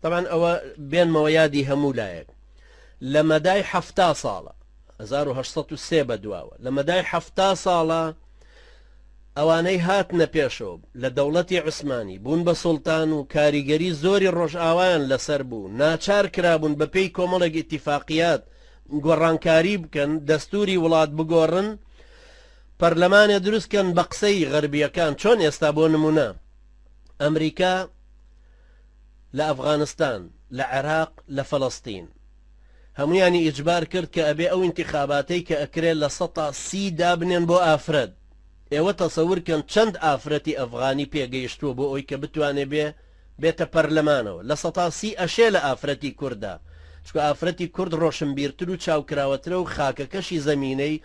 طبعا ئەوە بێنمەوە یادی هەموو لایەک لە مەدای 70 ساڵە 1803 بەدواوە لە مەدای 70 ساڵە ئەوانەی هاتنە پێشەوە لە دەوڵەتی عوسمانی بوون بە سوڵتان و کاریگەری زۆری ڕۆژئاوایان لەسەر بوو ناچار کرابوون بە پێی کۆمەڵێک ئیتیفاقیات گۆڕانکاری بکەن دەستوری وڵات بگۆڕن پەرلەمانێ دروستکەن بە قسەی غەربیەکان چۆن ئێستا بۆ نمونە ئەمریکا لە ئەفغانستان لە عێراق لە فەڵەستین هەمویانی ئیجبار کرد کە ئەبێ ئەو انتخاباتەی کە ئەکرێت لە 130 دابنێن بۆ ئافرەت ئێوە تەسەورکەن چەند ئافرەتی ئەفغانی پێگەیشتووە بۆ ئەوی کە بتوانێ بێتە پەرلەمانەوە لە 130 ئەشێ لە ئافرەتی کووردا چکە ئافرەتی کورد ڕۆشنبیرتر و چاوکراوەترە و خاکەکەشی زەمینەی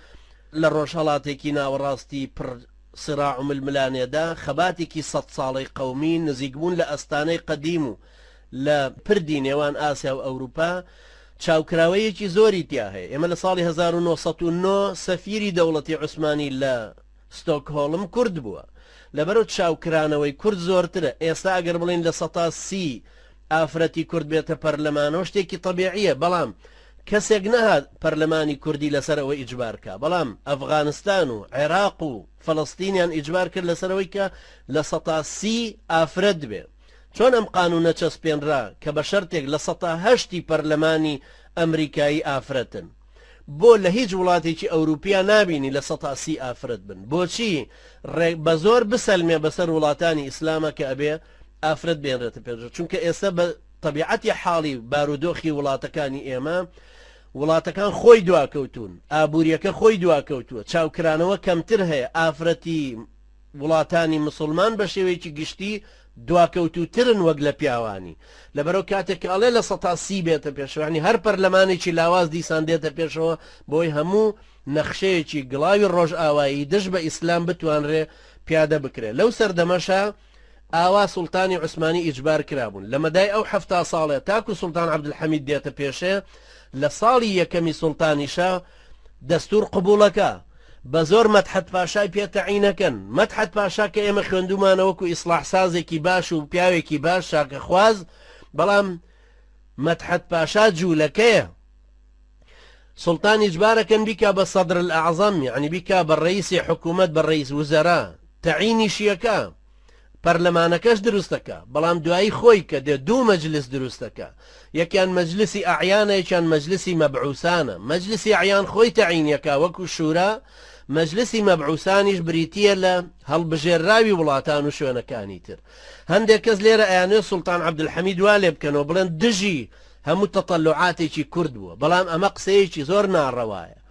لە ڕۆژهەڵاتێکی ناوەڕاستی پڕ سراع و ململانێدا خەباتێکی 100 ساڵەی قەومی نزیکبوون لە ئەستانەی قەدیم و لە پردی نێوان ئاسیا و ئەوروپا چاوکراوەیەکی زۆری تیا هەیە ئێمە لە ساڵی 1909 سەفیری دەوڵەتی عوسمانی لە ستۆکهۆڵم کورد بووە لەبەرەوە چاوکرانەوەی کورد زۆرترە ئێستا ئەگەر بڵین لە 130 ئافرەتی کورد بێتە پەرلەمانەوە شتێکی طبیعیە بەڵام کەسێک نەهات پەرلەمانی کوردی لەسەرەوە ئیجبارکە بەڵام ئەفغانستان و عێراق و فەڵەستینیان ئیجبار کرد لەسەرەوەی کە لە 130 ئافرەت بێ چۆن ئەم قانونە چەسپێنرا کە بە شەرتێک لە 180 پەرلەمانی ئەمریکایی ئافرەتن بۆ لە هیچ وڵاتێکی ئەوروپیا نابینی لە 130 ئافرەت بن بۆچی بە زۆر بسەلمێ بەسەر وڵاتانی ئیسلامە کە ئەبێ ئافرەت بێنرێتە پێش چونکە ئێستا بە طبیعەتی حاڵی بارودۆخی وڵاتەکانی ئێمە وڵاتەکان خۆی دواکەوتون ئابوووریەکە خۆی دواکەوتووە چاوکرانەوە کەمتر هەیە ئافرەتی وڵاتانی مسلمان بە شێوەیەکی گشتی دواکەوتوترن وەک لە پیاوانی لەبەرەوە کاتێک ئەڵێ لە 130 بێتە پێشەوە هەر پەرلەمانێکی لاواز دیسان دێتە پێشەوە بۆی هەموو نەخشەیەکی گڵاوی ڕۆژئاوایی دژ بە ئیسلام بتوانرێ پیادە بکرێت لەو سەردەمەشە ئاوا سوڵتانی عوسمانی ئیجبار کرابوون لە مەدای ئەو 70 ساڵێ تاکو سوڵتان عەبدولحەمید دێتە پێشێ لە ساڵی یەکەمی سوڵتانیشە دەستور قبوڵەکە بە زۆر مەدحەت پاشای پێتەعینەکەن مەدحەت پاشا کە ئێمە خوێندومانەوەکو ئیسلاح سازێکی باش و پیاوێکی باش شاکە خواز بەڵام مەدحەت پاشا جوولەکەیە سوڵتان ئیجبارەکەن بیکا بە سەدر الأعظەم یعنی بیکا بە ڕئیسی حکوومەت بە ڕئیس وزەرا تەعینی شیەکە پەرلەمانەکەش دروستەکە بەڵام دوایی خۆی کە دێ دوو مەجلس دروستەکە یەکیان مەجلسی ئەعیانە یەکیان مەجلسی مەبعوسانە مەجلسی ئەعیان خۆی تەعینیەکە وەکو شورا مەجلسی مەبعوسانیش بریتیە لە هەڵبژێرراوی وڵاتان و شوێنەکانی تر هەندێک کەس لێرە ئەیانێ سوڵتان عەبدولحەمید وا لێ بکەنەوە بڵێن دژی هەموو تەطەلوعاتێکی کورد بووە بەڵام ئەمە قسەیەکی زۆر ناڕەوایە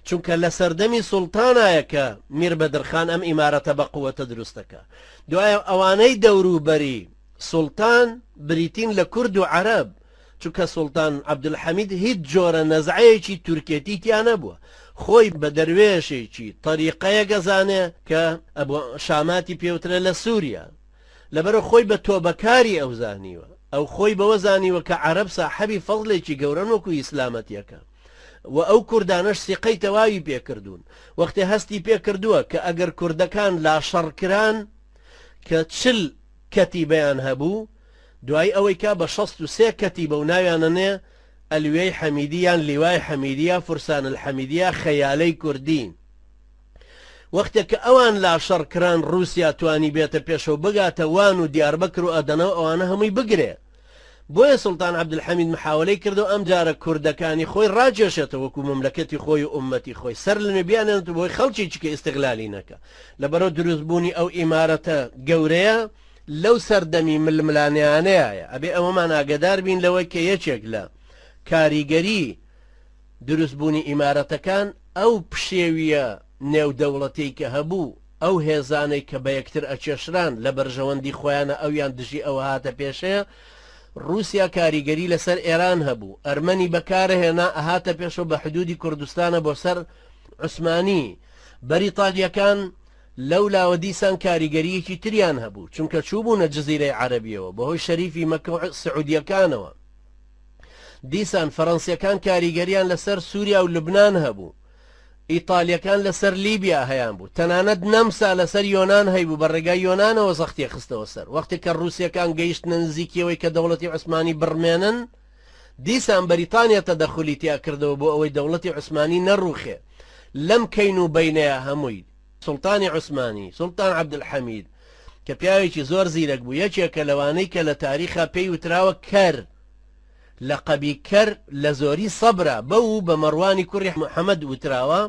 چونکە لە سەردەمی سوڵتانایە کە میر بەدرخان ئەم ئیمارەتە بە قووەتە دروستەکە دوایە ئەوانەی دەوروبەری سوڵتان بریتین لە کورد و عەرەب چونکە سوڵتان عەبدولحەمید هیچ جۆرە نەزعەیەکی تورکێتی تیا نەبووە خۆی بە دەروێشێکی طەریقەیە گەزانێ کە شاماتی پێوترە لە سووریا لەبەرە خۆی بە تۆبەکاری ئەو زانیوە ئەو خۆی بەوە زانیوە کە عەرەب ساحەبی فەضڵێکی گەورەن وەکو ئیسلامەتیەکە و ئەو کوردانەش سیقەی تەواوی پێکردوون وەختێ هەستی پێکردووە کە ئەگەر کوردەکان لاشەڕکران کە 40 کەتیبەیان هەبوو دوای ئەوەی کا بە 63 کەتیبە و ناویانەنێ ئەلوێی حەمیدیان لیوای حەمیدیە فورسان الحەمیدیە خەیالەی کوردین وەختێک کە ئەوان لاشەڕکران رووسیا توانی بێتە پێشەوە بگاتە وان و دیاربەکر و ئەدەنەوە ئەوانە هەمووی بگرێ بۆیە سوڵتان عەبدولحەمید محاولەی کردو ئەم جارە کوردەکانی خۆی ڕاجێشێتە وەکو مملەکەتی خۆی و ئومەتی خۆی سەر لە نوێبیانێنێت بۆی خەڵکیی کە ئیستیغلالی نەکە لەبەرەوە دروستبوونی ئەو ئیمارەتە گەورەیە لەو سەردەمی ململانیانەیە ئەبێ ئەوەمان ئاگدار بین لەوەی کە یەکێک لە کاریگەری دروستبوونی ئیمارەتەکان ئەو پشێویە نێودەوڵەتی کە هەبوو ئەو هێزانەی کە بە یەکتر ئەچێشران لە بەرژەوەندی خۆیانە ئەویان دژی ئەوە هاتە پێشەیە رووسیا کاریگەری لەسەر ئێران هەبوو ئەرمەنی بەکارهێنا ئەهاتە پێشەوە بە حدودی کوردستانە بۆ سەر عوسمانی بەریتانیەکان لەولاوە دیسان کاریگەریەکی تریان هەبوو چونکە چووبوونە جزیرەی عەرەبیەوە بەهۆی شەریفی مەکە و سعودیەکانەوە دیسان فەڕەنسیەکان کاریگەریان لەسەر سووریا و لوبنان هەبوو ئیتالیەکان لەسەر لیبیا هەیان بوو تەنانەت نەمسا لەسەر یۆناان هەیبوو بە ڕێگای یۆناانەوە زەختی خستەوە سەر وەختی کە رووسەکان گەیشتنە نزیکیەوەی کە دەوڵەتی عوسمانی بڕمێنن دیسان بەریتانیا تەدەخولی تیا کردەوە بۆ ئەوەی دەوڵەتی عوسمانی نەڕوخێ لەم کەین و بینەیە هەمووی سوڵتانی عوسمانی سوڵتان عەبدولحەمید کە پیاوێکی زۆر زیرەک بوو یەکێکە لەوانەی کە لە تاریخا پێی وتراوە کەر لەقەبی کەر لە زۆری سەبرە بەو بە مەڕوانی کوڕی محەممەد وتراوە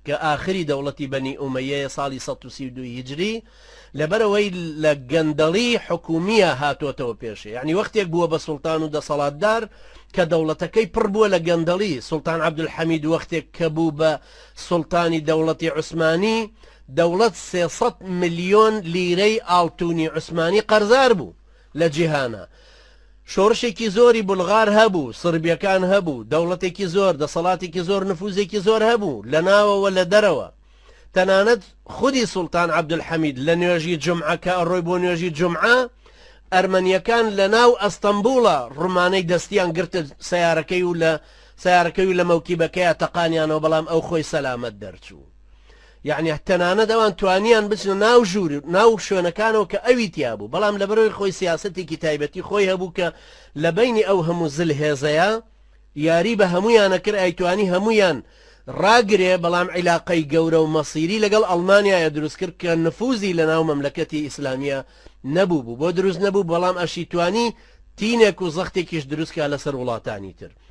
کە ئاخری دەوڵەتی بەنی ئومەیە ساڵی 1932 هیجری لەبەرەوەی لە گەندەڵی حکومیە هاتۆتەوە پێشێ یعنی وەختێک بووە بە سوڵتان و دەسەڵاتدار کە دەوڵەتەکەی پڕ بووە لە گەندەڵی سوڵتان عەبدولحەمید وەختێک کە بوو بە سوڵتانی دەوڵەتی عوسمانی دەوڵەت 300 ملیۆن لیرەی ئاڵتونی عوسمانی قەرزار بوو لە جیهانە شۆڕشێکی زۆری بولغار هەبوو سربیەکان هەبوو دەوڵەتێکی زۆر دەسەڵاتێکی زۆر نفوزێکی زۆر هەبوو لە ناوەوە لە دەرەوە تەنانەت خودی سوڵتان عەبدولحەمید لە نوێژی جومعە کە ئەڕۆی بۆ نوێژی جومعە ئەرمەنیەکان لە ناو ئەستەمبوڵە ڕومانەی دەستیان گرتە سیارەکەی و لە مەوکیبەکەیە تەقانیانەوە بەڵام ئەو خۆی سەلامەت دەرچوو یعنی تەنانەت ئەوان توانیان بچنە ناو ژوور ناو شوێنەکانەوە کە ئەوی تیا بوو بەڵام لەبەرەوەی خۆی سیاسەتێکی تایبەتی خۆی هەبوو کە لە بینی ئەو هەموو زلهێزەیە یاری بە هەمویانە کرد ئایتوانی هەمویان ڕاگرێ بەڵام عیلاقەی گەورە و مەسیری لەگەڵ ئەڵمانیایە دروست کرد کە نفوزی لە ناو مەملەکەتی ئیسلامیە نەبوو بوو بۆ دروست نەبوو بەڵام ئەشیتوانی تینێک و زەختێکیش دروستکە لەسەر وڵاتانی تر